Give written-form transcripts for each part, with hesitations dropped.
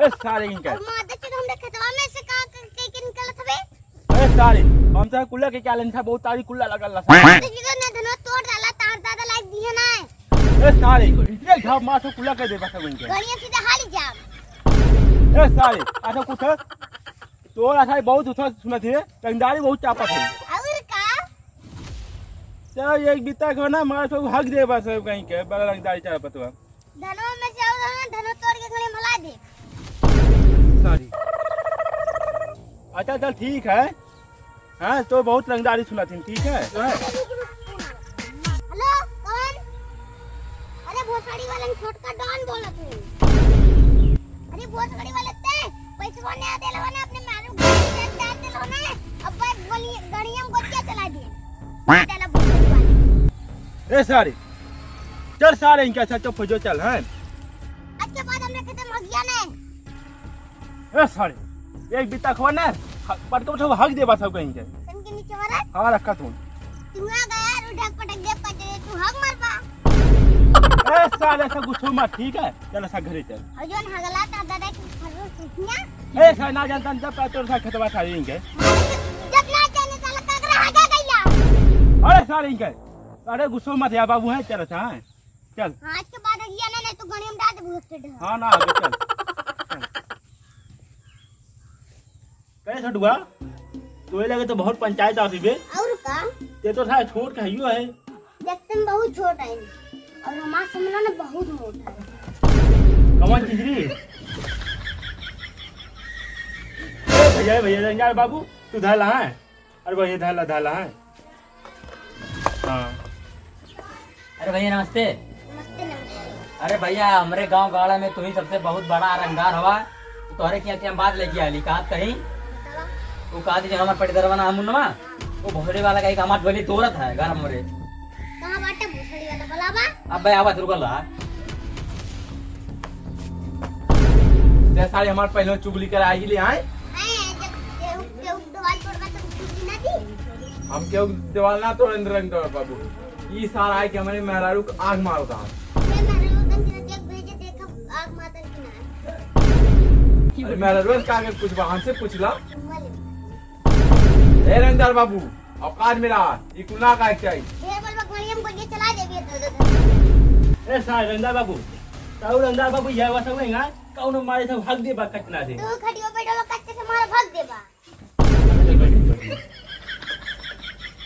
ए सारे इनका माता चलो हमने खेतवा में से का के निकलत हवे। ए सारे हम तो कुल्ला के क्या लेन था बहुत तारी कुल्ला लगल ला देखियो ना धनो तोड़ डाला तार दादा लाइक दिए ना। ए सारे ये घाव माथो कुल्ला के दे बस इनके गड़िया सीधा हाली जाम। ए सारे अच्छा कुछ तो ऐसा बहुत उठा सुना थे कंदारी बहुत चापा थे और का चलो एक बीता को ना मार तो हक दे बस कहीं के बड़ा रंगदारी चापा तो धनो में से आओ धनो तोड़ के गले मला दे। सॉरी अच्छा चल ठीक है हाँ तो बहुत रंगदारी सुना थी ठीक है हेलो कौन? अरे भोसड़ी वाले छोटका डॉन बोलत हूं। अरे भोसड़ी वाले ते पैसे ने दे लो ना अपने मारू दे दे लो ना अब बोली गड़िया में गोतिया चला दिए डाला भोसड़ी वाले। ए सारी चल सारे इनका अच्छा चुप हो जो चल हैं आज के बाद हमने खत्म हो गया ए सारे एक बीता खवा ना पटक उठो हक दे बस कहीं के सन के नीचे वाला हां रखा तू आ गया उठक पटक दे पटे तू हक मार पा। ए सारे ऐसा गुस्सा मत ठीक है चल ऐसा घरे चल अजोन हगला ता दादा की फरो सुनिया ए सारे ना जानता जब तोर सा खतवा सारी इनके जब ना जाने साला कागरा हगा गइला। अरे सारे इनके अरे गुस्सा मत या बाबू है चल अच्छा है चल आज के बाद अगिया ना नहीं तो गणियम डाल दे भूत हां ना आगे चल कैसे छटुआ तोए लगे तो बहुत पंचायत आती बे और का ते तो था छोट कहियो है देखते में बहुत छोटा है और हमारा समझना ना बहुत मोटा है। कौन चिजरी ए भैया रंगार बाबू तू धाला है अरे भैया धाला है हां अरे भैया नमस्ते। नमस्ते नमस्ते। अरे भैया हमारे गांव गाड़ा में तुम्ही सबसे बहुत बड़ा रंगदार हवा तो तोहरे की हम बात लेके आली कहा कहीं बतावा वो कहा थी हमारे पटीदरवा ना मुन्नमा वो भोसड़ी वाला का एक हमार बोली तोरत है घर मोरे कहां बाटे भूसड़ी वाला बोलावा। अब भाई आवाज रुकल रहा जैसा हमार पहले चुगली कर आई ले आए हैं जब केहू दवाई तोड़वा तो कुछ ना दी हम क्यों दीवाल ना तोड़ रंग दो बाबू ई सारा है कि हमारे मेहरारू को आग मारो था मैं लोगन के देख भेजे देखा आग माता की ना अरे मेहरारू का आगे कुछ वहां से पूछ ला वाले ए रंगदार बाबू औकात मेरा ये कुना का चाहिए ढेर बल गणियम को ये चला देबे ए सारे रंगदार बाबू ताऊ रंगदार बाबू ये वसा होएगा कौन मारे सब हक दे बा कचना दे तू खटियो बैठो कच्चे से मार भाग देबा।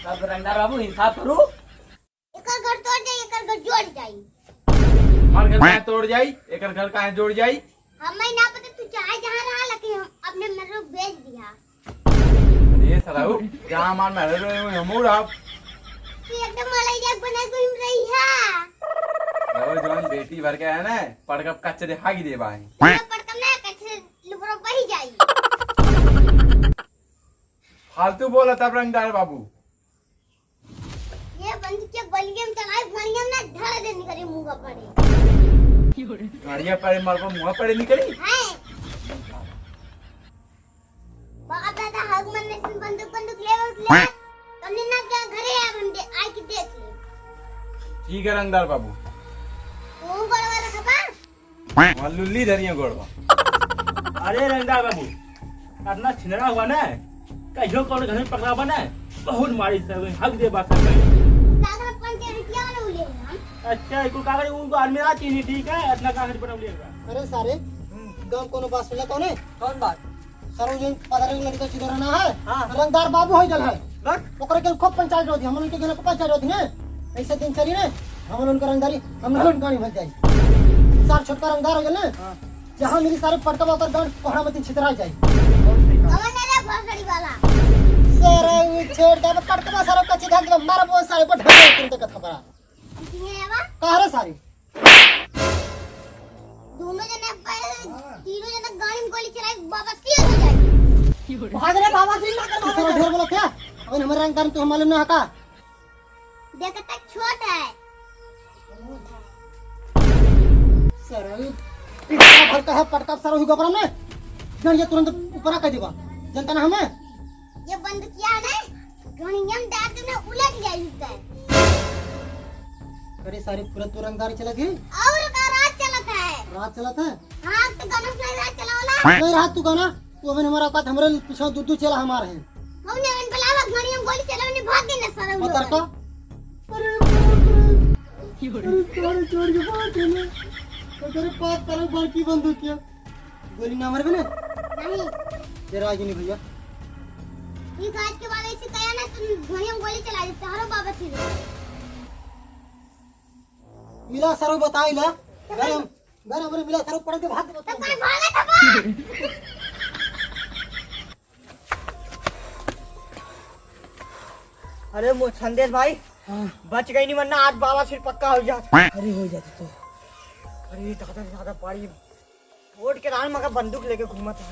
सब रंगदार बाबू इंसाफ करो एकर घर तोड़ जाई एकर घर जोड़ जाई हमार घर का तोड़ जाई एकर घर का जोड़ जाई हमें ना पता तू चाहे जहां रहा लेकिन हम अपने मेरे को भेज दिया। ये सलाऊ जहां हमार मेहरारू हमूर आप तू एकदम मलाई जाग बना घूम रही है और जवान बेटी भर के है ना पड़कप कच्चे दे हागी दे बाई मैं पड़कम ना कच्चे लुबरो बही जाई। फालतू बोला तब रंगदार बाबू ये बंद के बलियम चलाए गणियम ना धड़ दे निकली मुंह पड़े गाड़िया पर मार को मुंह पड़े निकली है बाबा दादा हग मन ने बंदूक ले तुमने ना क्या घरे आ बंदे आई के देख ले ठीक है रंगदार बाबू तू गड़वा रखबा वहां लुल्ली धरिया गोड़वा अरे रंगदार बाबू अपना छिनरा हुआ ना कहियो कौन घर में पकड़ा बना बहुत मारी सब हक दे बात सब सागर 5 रुपया वाला उले हम अच्छा इको कागज उनको आदमी ना चीनी ठीक है इतना कागज पर लेगा अरे सारे गांव कोनो बात सुनला कौन है कौन बात सरोजन पदर लड़का चिदरा ना है रंगदार बाबू होई जल है ओकरे के खूब पंचायत होती हम उनके घर पंचायत होती ने ऐसे दिन चली ने हम उनका रंगदारी हम लोन गाड़ी भज जाई सार छोटका रंगदार हो गल ने जहां मेरी सारे पटका ओकर गांव कोहरामती छितरा जाई कवन है भोसड़ी वाला सारे छेड़ के पटका सारा कच्ची धाक दे मारा बहुत सारे पर ढेर तुरंत कथा पड़ा किने है बा कहरे सारी दोनों जने तीनों जने गाड़ी में गोली चलाई बाबा सिर हो जाए भाग रे बाबा सिर ना कर सारा ढेर बोला क्या अब हमारे रंगदार तो मालूम ना हका देख तक छोट है सर इतना भर का है पटका सारा ही गोबरा में जन ये तुरंत ऊपर कर देबा जनता ना हमें ये बंद किया है गणियम डाल के ना उलट जाई है अरे सारी पूरा तुरंगारी चला गई और का रात चलता है रात चला था हाँ तो गाना सुनाई रात चलावला नहीं रात तू गाना तू अबे हमारा औकात हमरे पीछे दूध चला हमारे हैं हमने मन पलावा घड़ी हम गोली चलावनी भाग गए ना सारा बता का अरे छोड़ के भाग गए तेरे पास तरह बाकी बंदूक किया गोली ना मारे बने नहीं तेरा आज नहीं भैया ये आज के बाद ऐसे कया ना तुम घड़ी हम गोली चला देते हरो बाबा थी मिला सरो बताइला घर हमरे मिला सरो पड़ के भाग तब कौन भागा था अरे वो संदेश भाई हाँ बच गई नहीं वरना आज बाबा सिर पक्का हो जाता। अरे हो जाती तो अरे दादा दादा पाड़ी वोट के रान मगर बंदूक लेके घूमा था।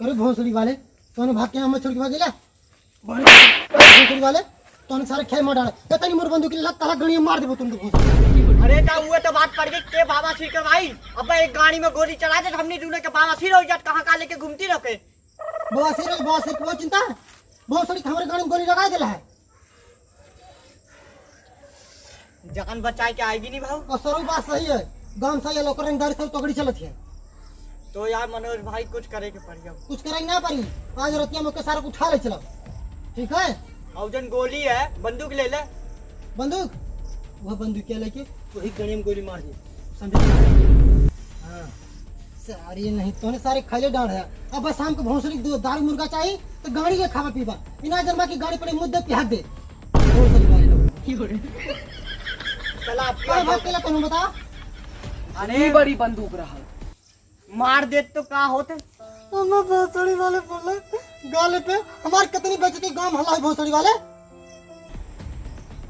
करे भोसड़ी वाले तोने भाग के हम छोड़ के भाग गेला भोसड़ी वाले तोने सारे खेल में डाले पता नहीं मोर बंदूक लग तला गणी मार देबो तुमको भोसड़ी अरे ता हुए तो बात पड़ गई के बाबा सिर के भाई अब एक गाड़ी में गोली चला दे हमने दूने के बाबा सिर हो जात कहां का लेके घूमती रखे। बॉस से वो चिंता भोसड़ी हमारे गाड़ी में गोली लगा देला है जान बचाए के आएगी नहीं भाव। और सरो बात सही है गांव सही है लोकर रंगदारी सब तगड़ी चलत है तो यार मनोज भाई कुछ करे के पड़ी अब कुछ कराई ना पारी आज रतिया में के सारा को उठा ले चलो ठीक है औजन गोली है बंदूक ले ले बंदूक वो बंदूक क्या लेके वही गणी में गोली मार दे समझे हाँ सारी नहीं तो सारे खाले डांड है अब बस शाम को भोसड़ी दो दारू मुर्गा चाहिए तो गाड़ी के खावा पीवा बिना जन्मा की गाड़ी पड़े मुद्दे पे हक दे भोसड़ी वाले लोग चला आप क्या बात केला तनु बता अरे बड़ी बंदूक रहा मार दे तो का होते हम भोसड़ी वाले बोले गाले पे हमार कितनी बेइज्जती गांव हल्ला है भोसड़ी वाले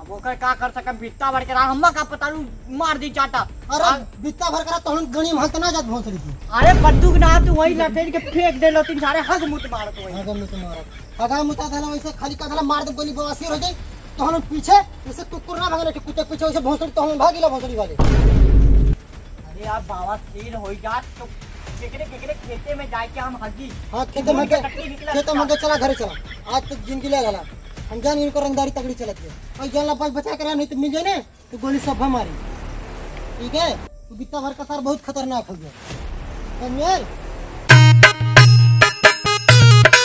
अब ओकर का कर सके बित्ता भर के रहा हम का पता नहीं मार दी चाटा। अरे बित्ता भर करा तो हम गणी में हल्का ना जात भोसड़ी की अरे बंदूक ना तू वही लठेल के फेंक दे लो तीन सारे हग मुत मारत वही। अगर मैं तुम्हारा अगर मुता था वैसे खाली का था मार दे गोली बवासीर हो जाए तो हम पीछे जैसे कुकुर ना भागले कि कुत्ते पीछे वैसे भोसड़ी तो हम भागिला भोसड़ी वाले अरे आप बाबा सिर हो जात तो केकरे खेते में जाके हम हगी हाँ खेते में चला घरे चला आज तक जिंदगी ले गला हम जान इनको रंगदारी तगड़ी चलती है और जानला पास बचा कर नहीं तो मिल जाए ना तो गोली सब हमारी ठीक है तो बित्ता भर का सार बहुत खतरनाक हो गया समझे